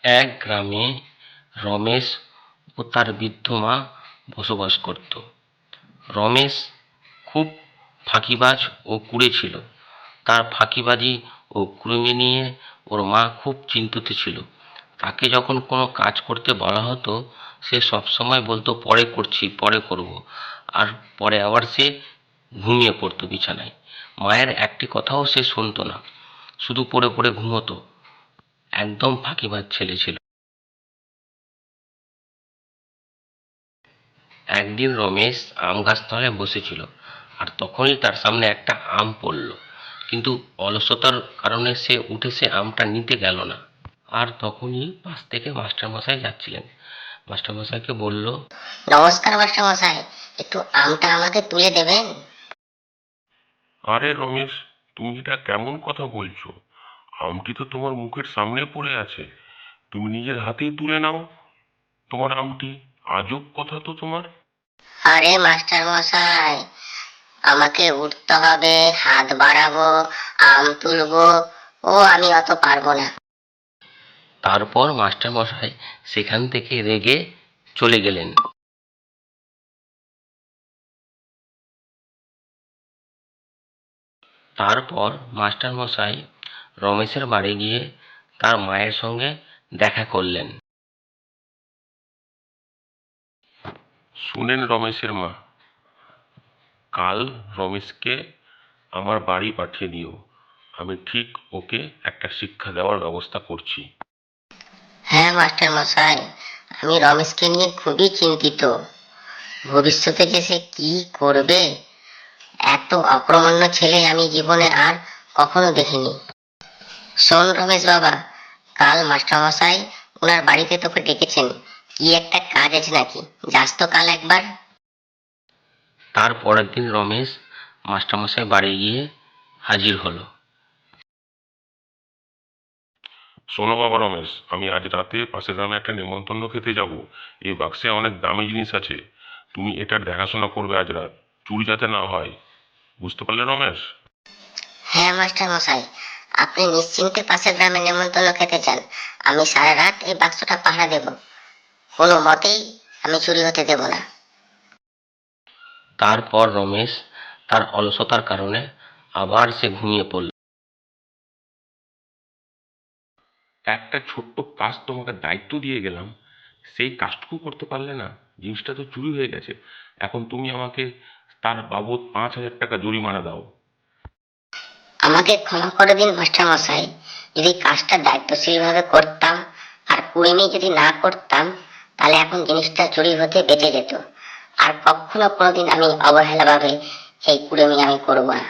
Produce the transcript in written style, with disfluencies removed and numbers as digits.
এক গ্রামে রমেশ ও তার বৃদ্ধ মা বসবাস করত। রমেশ খুব ফাঁকিবাজ ও কুঁড়ে ছিল। তার ফাঁকিবাজি ও কুড়েমি নিয়ে ওর মা খুব চিন্তিত ছিল। তাকে যখন কোনো কাজ করতে বলা হতো, সে সবসময় বলতো পরে করছি, পরে করব। আর পরে আবার সে ঘুমিয়ে পড়তো বিছানায়। মায়ের একটি কথাও সে শুনতো না, শুধু পড়ে পড়ে ঘুমোতো। একদম ফাঁকিবাজ ছেলে ছিল। একদিন রমেশ আম গাছ তলায় বসেছিল, আর তখনই তার সামনে একটা আম পড়ল। কিন্তু অলসতার কারণে সে আমটা নিতে গেল না। আর তখনই পাশ থেকে মাস্টারমশাই যাচ্ছিলেন। মাস্টারমশাইকে বলল, নমস্কার মাস্টার মশাই, একটু আমটা আমাকে তুলে দেবেন? আরে রমেশ, তুমি এটা কেমন কথা বলছো? আমটি তো তোমার মুখের সামনে পড়ে আছে, তুমি নিজের হাতেই তুলে নাও তোমার আমটি। আজব কথা তো তোমার। আরে মাস্টার মশাই, আমাকে উঠতে হবে, হাত বাড়াবো, আম তুলবো, ও আমি অত পারবো না। তারপর মাস্টারমশাই সেখান থেকে রেগে চলে গেলেন। তারপর মাস্টারমশাই রমেশের বাড়ি গিয়ে তার মায়ের সঙ্গে দেখা করলেন। শুনেন রমেশের মা, কাল রমেশকে আমার বাড়ি পাঠিয়ে দিও। আমি ঠিক ওকে একটা শিক্ষা দেওয়ার ব্যবস্থা করছি। হ্যাঁ মাস্টার মশাই, আমি রমেশকে নিয়ে খুবই চিন্তিত। ভবিষ্যতে যে সে কি করবে, এত অকর্মণ্য ছেলে আমি জীবনে আর কখনো দেখিনি। শোন রমেশ বাবা, কাল মাস্টার মশাই ওনার বাড়িতে তোকে ডেকেছেন, কি একটা কাজ আছে নাকি? যাস তো কাল একবার। তার পরের দিন রমেশ মাস্টারমশাই বাড়ি গিয়ে হাজির হলো। শোনো বাবা রমেশ, আমি আজ রাতে পাশের গ্রামে একটা নেমন্তন্ন খেতে যাব। এই বাক্সে অনেক দামি জিনিস আছে, তুমি এটার দেখাশোনা করবে আজ রাত, চুরি যাতে না হয়। বুঝতে পারলে রমেশ? হ্যাঁ মাস্টার মশাই, আপনি নিশ্চিন্তে পাশের গ্রামে নেমন্তন্ন খেতে চান, আমি সারা রাত এই বাক্সটা পাহারা দেব, কোনো মতেই আমি চুরি হতে দেব না। তারপর রমেশ তার অলসতার কারণে আবার সে ঘুমিয়ে পড়ল। একটা ছোট্ট কাজ তোমাকে দায়িত্ব দিয়ে গেলাম, সেই কাজটুকু করতে পারলে না, জিনিসটা তো চুরি হয়ে গেছে। এখন তুমি আমাকে তার বাবদ 5,000 টাকা জরিমানা দাও। আমাকে ক্ষমা করে দিন মাস্টার মশাই, যদি কাজটা দায়িত্বশীল ভাবে করতাম আর কুড়েমি যদি না করতাম, তাহলে এখন জিনিসটা চুরি হতে বেঁচে যেত। আর কখনো কোনোদিন আমি অবহেলা ভাবে এই কুড়েমি আমি করবো না।